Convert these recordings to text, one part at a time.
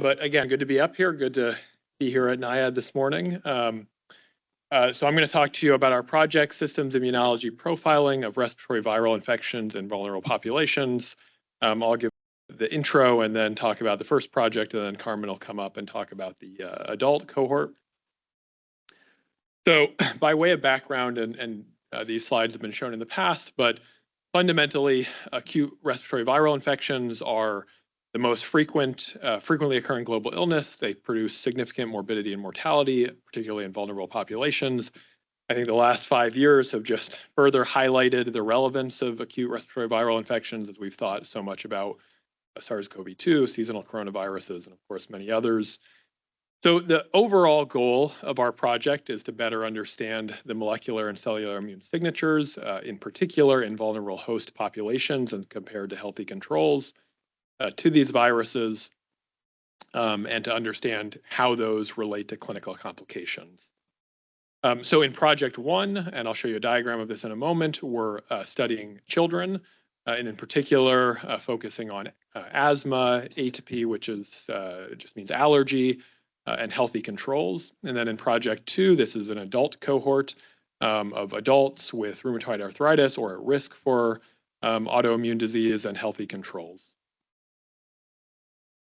But again, good to be up here. Good to be here at NIAID this morning. So I'm going to talk to you about our project, Systems Immunology Profiling of Respiratory Viral Infections in Vulnerable Populations. I'll give the intro and then talk about the first project, and then Carmen will come up and talk about the adult cohort. So by way of background, and these slides have been shown in the past, but fundamentally, acute respiratory viral infections are the most frequently occurring global illness. They produce significant morbidity and mortality, particularly in vulnerable populations. I think the last 5 years have just further highlighted the relevance of acute respiratory viral infections, as we've thought so much about SARS-CoV-2, seasonal coronaviruses, and of course, many others. So the overall goal of our project is to better understand the molecular and cellular immune signatures, in particular in vulnerable host populations and compared to healthy controls, to these viruses, and to understand how those relate to clinical complications. So in project one, and I'll show you a diagram of this in a moment, we're studying children, and in particular, focusing on asthma, ATP, which is just means allergy, and healthy controls. And then in project two, this is an adult cohort of adults with rheumatoid arthritis or at risk for autoimmune disease and healthy controls.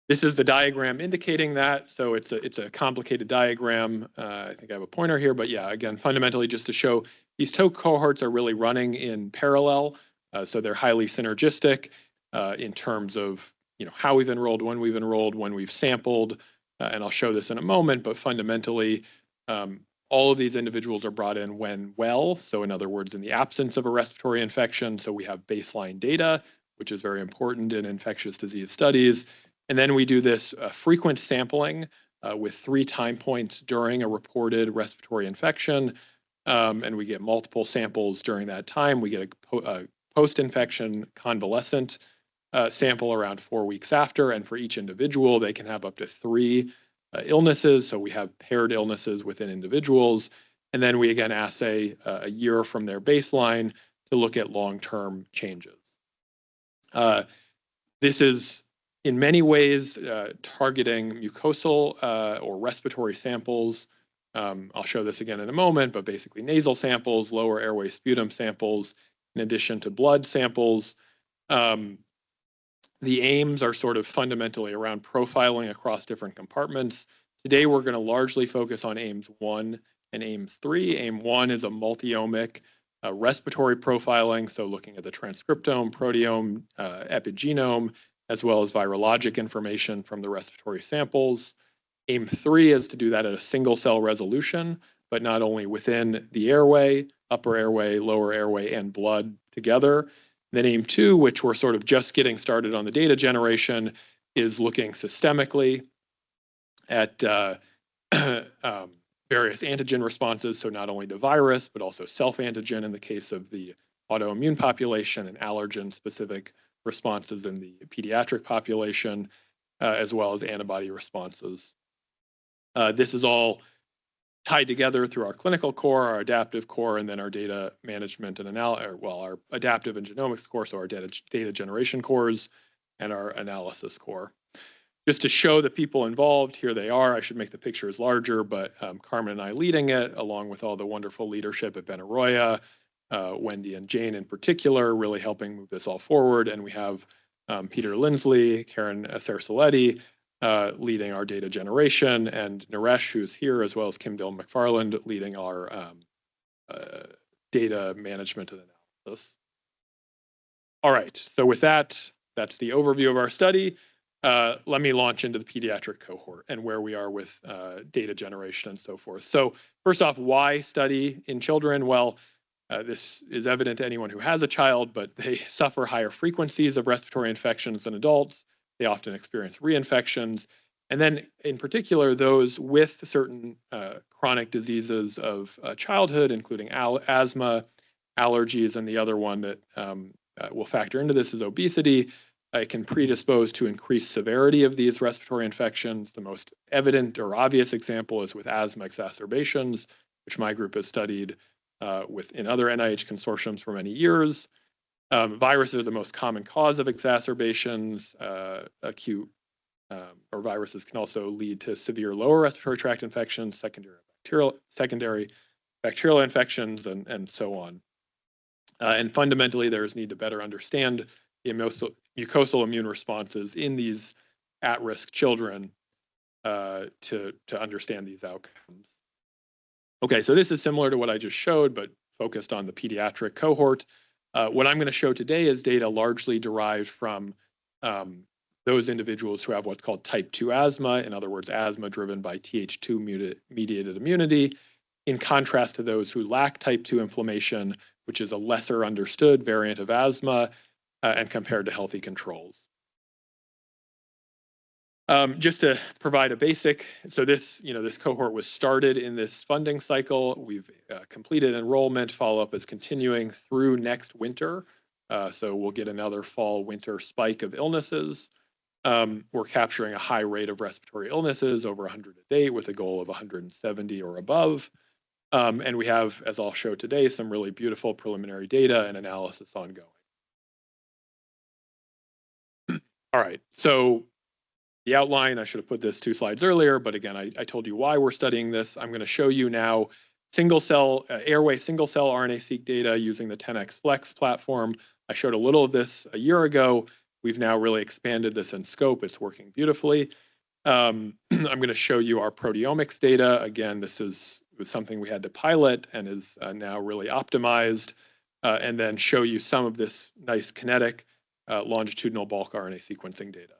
This is the diagram indicating that. So it's a complicated diagram. I think I have a pointer here, but yeah, again, fundamentally just to show these two cohorts are really running in parallel. So they're highly synergistic in terms of how we've enrolled, when we've sampled, and I'll show this in a moment, but fundamentally, all of these individuals are brought in when well. So in other words, in the absence of a respiratory infection. So we have baseline data, which is very important in infectious disease studies. And then we do this frequent sampling with 3 time points during a reported respiratory infection. And we get multiple samples during that time. We get a post-infection convalescent sample around 4 weeks after, and for each individual, they can have up to 3 illnesses. So we have paired illnesses within individuals, and then we again assay a year from their baseline to look at long-term changes. This is in many ways targeting mucosal or respiratory samples. I'll show this again in a moment, but basically nasal samples, lower airway sputum samples, in addition to blood samples. The aims are sort of fundamentally around profiling across different compartments. Today, we're going to largely focus on aims 1 and aims 3. Aim 1 is a multi-omic respiratory profiling, so looking at the transcriptome, proteome, epigenome, as well as virologic information from the respiratory samples. Aim 3 is to do that at a single cell resolution, but not only within the airway, upper airway, lower airway, and blood together. Then aim 2, which we're sort of just getting started on the data generation, is looking systemically at various antigen responses, so not only the virus, but also self-antigen in the case of the autoimmune population and allergen-specific responses in the pediatric population, as well as antibody responses. This is all tied together through our clinical core, our adaptive core, and then our data management and our adaptive and genomics core, so our data generation cores and our analysis core. Just to show the people involved, here they are. I should make the pictures larger, but Carmen and I leading it, along with all the wonderful leadership at Benaroya, Wendy and Jane in particular, really helping move this all forward. And we have Peter Lindsley, Karen Sarsoletti, leading our data generation, and Naresh, who's here, as well as Kim Dillon-McFarland, leading our data management and analysis. All right, so with that, that's the overview of our study. Let me launch into the pediatric cohort and where we are with data generation and so forth. So first off, why study in children? Well, this is evident to anyone who has a child, but they suffer higher frequencies of respiratory infections than adults. They often experience reinfections. And then in particular, those with certain chronic diseases of childhood, including asthma, allergies, and the other one that will factor into this is obesity. It can predispose to increased severity of these respiratory infections. The most evident or obvious example is with asthma exacerbations, which my group has studied in other NIH consortiums for many years. Viruses are the most common cause of exacerbations, acute or viruses can also lead to severe lower respiratory tract infections, secondary bacterial infections, and so on. And fundamentally, there is need to better understand the mucosal immune responses in these at-risk children to understand these outcomes. Okay, so this is similar to what I just showed, but focused on the pediatric cohort. What I'm going to show today is data largely derived from those individuals who have what's called type 2 asthma, in other words, asthma driven by Th2 mediated immunity, in contrast to those who lack type 2 inflammation, which is a lesser understood variant of asthma, and compared to healthy controls. Just to provide a basic, so this cohort was started in this funding cycle. We've completed enrollment. Follow-up is continuing through next winter. So we'll get another fall-winter spike of illnesses. We're capturing a high rate of respiratory illnesses, over 100 a day, with a goal of 170 or above. And we have, as I'll show today, some really beautiful preliminary data and analysis ongoing. All right, so the outline, I should have put this 2 slides earlier, but again, I told you why we're studying this. I'm going to show you now single-cell airway single-cell RNA-seq data using the 10x Flex platform. I showed a little of this a year ago. We've now really expanded this in scope. It's working beautifully. I'm going to show you our proteomics data. Again, this was something we had to pilot and is now really optimized, and then show you some of this nice kinetic longitudinal bulk RNA sequencing data.